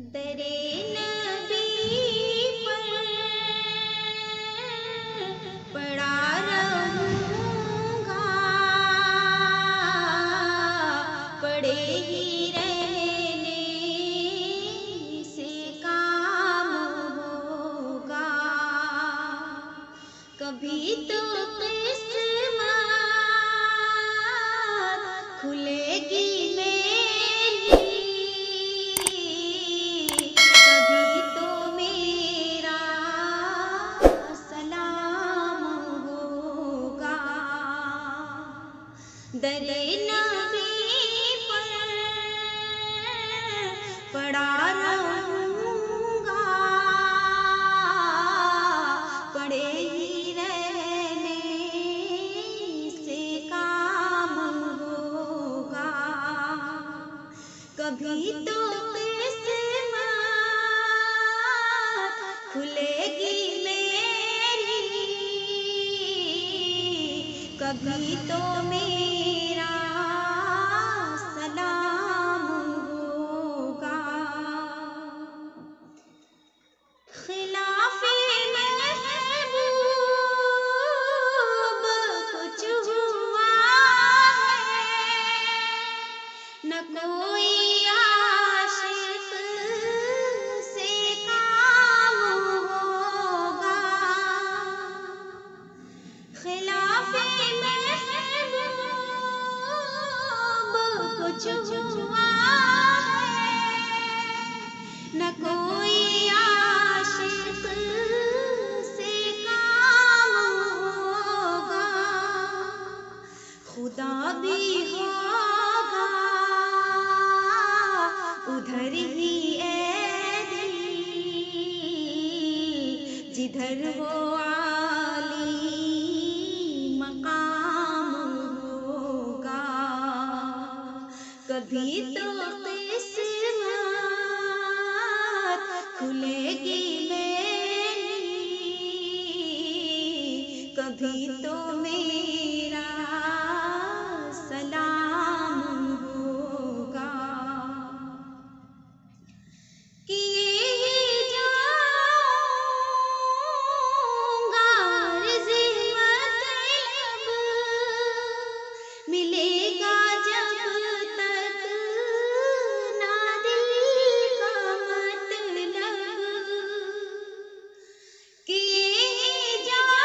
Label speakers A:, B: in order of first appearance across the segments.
A: दरे नबी पर पड़ा रहूंगा, पड़े ही रहने से काम होगा। कभी तो किस्मत खुलेगी मेरी, कभी तो मेरा सलाम होगा। दरे नबी पर पड़ा रहूंगा, पड़े ही रहने से काम होगा। कभी तो किस्मत खुलेगी मेरी, कभी तो मेरा सलाम होगा। खिलाफे महबूब कुछ हुआ है, न कोई आशिक से काम होगा। खिलाफे महबूब कुछ हुआ है, न कोई आशिक से काम होगा। खुदा भी होगा उधर ही ए दिल, जिधर वो आली मकाम होगा। कभी तो किस्मत खुलेगी मेरी, कभी तो मेरा सलाम होगा। किए जाऊंगा अर्ज़े मतलब, मिलेगा जब तक ना दिल का मतलब। किए जाऊंगा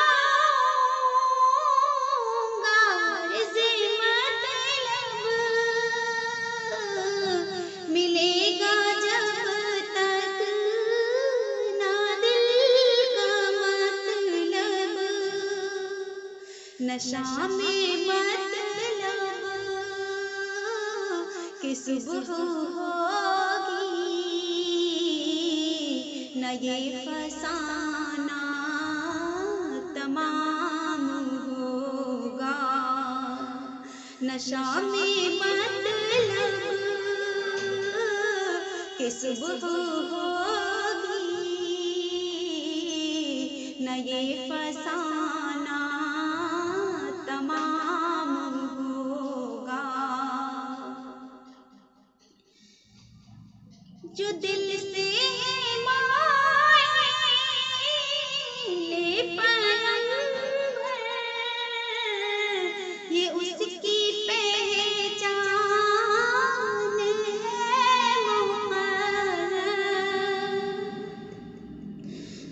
A: अर्ज़े मतलब, मिलेगा जब तक ना दिल का मतलब। नशा में मतलब कि सुबह होगी, न ये फसाना तमाम होगा। नशा में मतलब कि सुबह होगी, न ये फसाना तमाम होगा। जो दिल से मायले पैगंबर, ये उसकी पहचान है मुक़र्रर।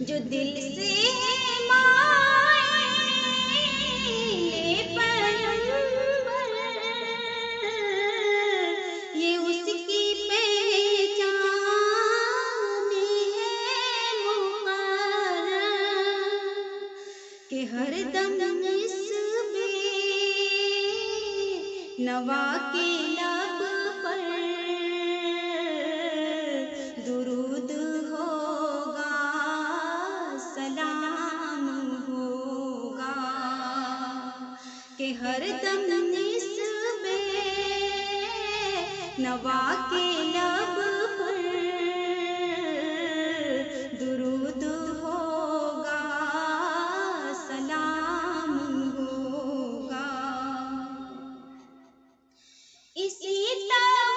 A: जो दिल से मायले पैगंबर, ये उसकी पहचान है मुक़र्रर। कि हर दम इसमें नवा के लब पर दुरूद होगा, सलाम होगा। कि हर दम इसमें नवा के लब पर दुरूद होगा, सलाम होगा। इसी तवक्को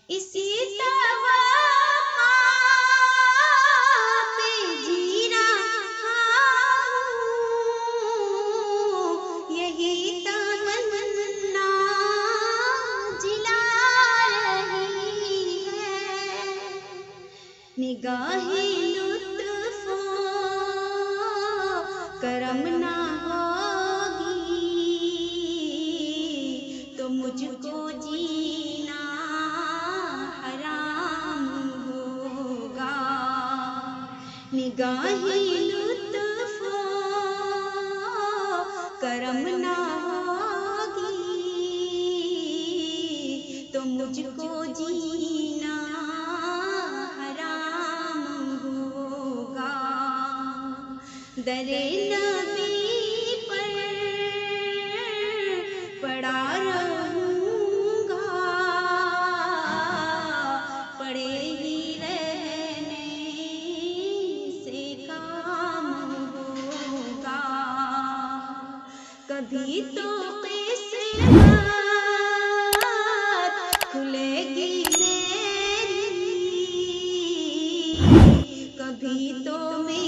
A: इसी तवा पे जी रहा हूँ, यही तमन्ना जिला रही है। निगाहे लुत्फ़ो करम ना होगी तो मुझको जीना हराम होगा। निगाहे लुत्फ़ो करम ना होगी तो मुझको जीना हराम होगा। दरे नबी पर पड़ा रहूँगा, पड़े ही रहने से काम होगा। कभी तो किस्मत खुलेगी मेरी, कभी तो मेरी